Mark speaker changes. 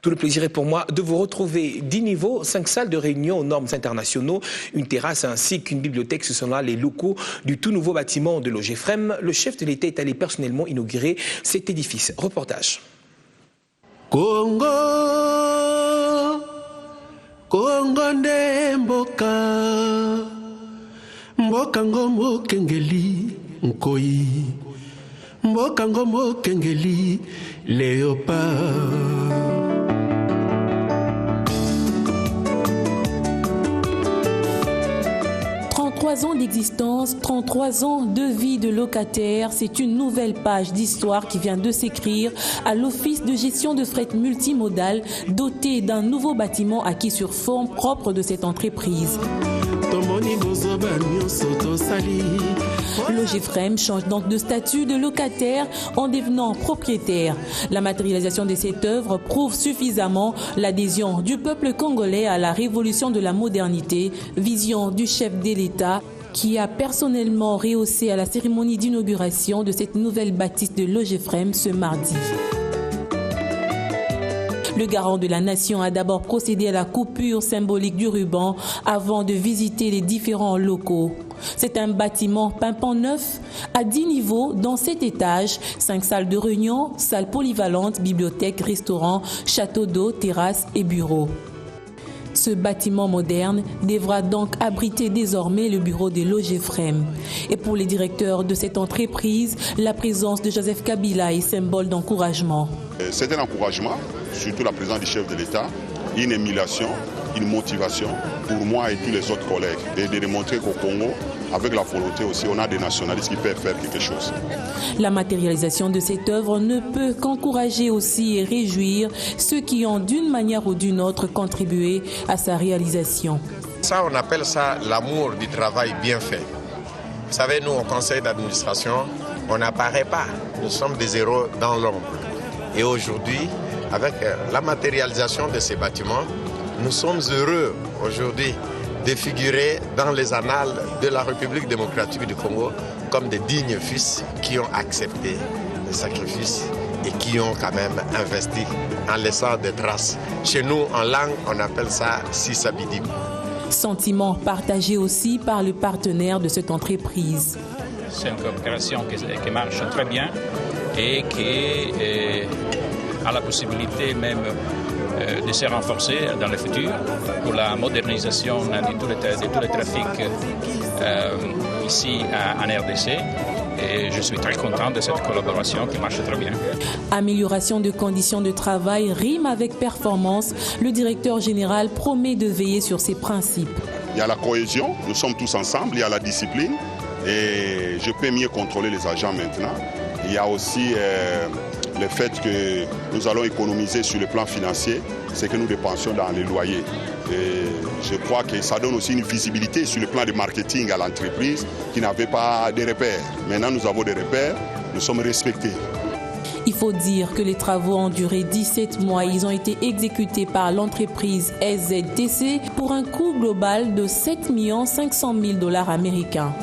Speaker 1: Tout le plaisir est pour moi de vous retrouver. 10 niveaux, 5 salles de réunion aux normes internationaux, une terrasse ainsi qu'une bibliothèque. Ce sont là les locaux du tout nouveau bâtiment de l'OGEFREM. Le chef de l'État est allé personnellement inaugurer cet édifice. Reportage.
Speaker 2: Congo, Congo nde mboka, mboka ngomo kengeli nkoi, mboka ngomo kengeli léopard.
Speaker 3: 33 ans d'existence, 33 ans de vie de locataire, c'est une nouvelle page d'histoire qui vient de s'écrire à l'Office de gestion de fret multimodal doté d'un nouveau bâtiment acquis sur forme propre de cette entreprise. L'OGEFREM change donc de statut de locataire en devenant propriétaire. La matérialisation de cette œuvre prouve suffisamment l'adhésion du peuple congolais à la révolution de la modernité, vision du chef de l'État qui a personnellement rehaussé à la cérémonie d'inauguration de cette nouvelle bâtisse de l'OGEFREM ce mardi. Le garant de la nation a d'abord procédé à la coupure symbolique du ruban avant de visiter les différents locaux. C'est un bâtiment pimpant neuf à 10 niveaux dans 7 étages, 5 salles de réunion, salles polyvalentes, bibliothèque, restaurant, château d'eau, terrasse et bureaux. Ce bâtiment moderne devra donc abriter désormais le bureau de l'OGEFREM. Et pour les directeurs de cette entreprise, la présence de Joseph Kabila est symbole d'encouragement.
Speaker 4: C'est un encouragement, surtout la présence du chef de l'État, une émulation, une motivation pour moi et tous les autres collègues, et de démontrer qu'au Congo, avec la volonté aussi, on a des nationalistes qui peuvent faire quelque chose.
Speaker 3: La matérialisation de cette œuvre ne peut qu'encourager aussi et réjouir ceux qui ont d'une manière ou d'une autre contribué à sa réalisation.
Speaker 5: Ça, on appelle ça l'amour du travail bien fait. Vous savez, nous, au conseil d'administration, on n'apparaît pas. Nous sommes des héros dans l'ombre. Et aujourd'hui, avec la matérialisation de ces bâtiments, nous sommes heureux aujourd'hui de figurer dans les annales de la République démocratique du Congo comme des dignes fils qui ont accepté le sacrifice et qui ont quand même investi en laissant des traces. Chez nous, en langue, on appelle ça Sisabidi. Sentiment partagé aussi par le partenaire de cette entreprise.
Speaker 6: C'est une coopération qui marche très bien et qui a la possibilité même de se renforcer dans le futur pour la modernisation de tous les trafics ici en RDC. Et je suis très content de cette collaboration qui marche très bien.
Speaker 3: Amélioration de conditions de travail rime avec performance. Le directeur général promet de veiller sur ces principes.
Speaker 4: Il y a la cohésion, nous sommes tous ensemble, il y a la discipline et je peux mieux contrôler les agents maintenant. Il y a aussi le fait que nous allons économiser sur le plan financier, c'est que nous dépensions dans les loyers. Et je crois que ça donne aussi une visibilité sur le plan de marketing à l'entreprise qui n'avait pas de repères. Maintenant, nous avons des repères, nous sommes respectés.
Speaker 3: Il faut dire que les travaux ont duré 17 mois. Ils ont été exécutés par l'entreprise SZTC pour un coût global de $7 500 000 américains.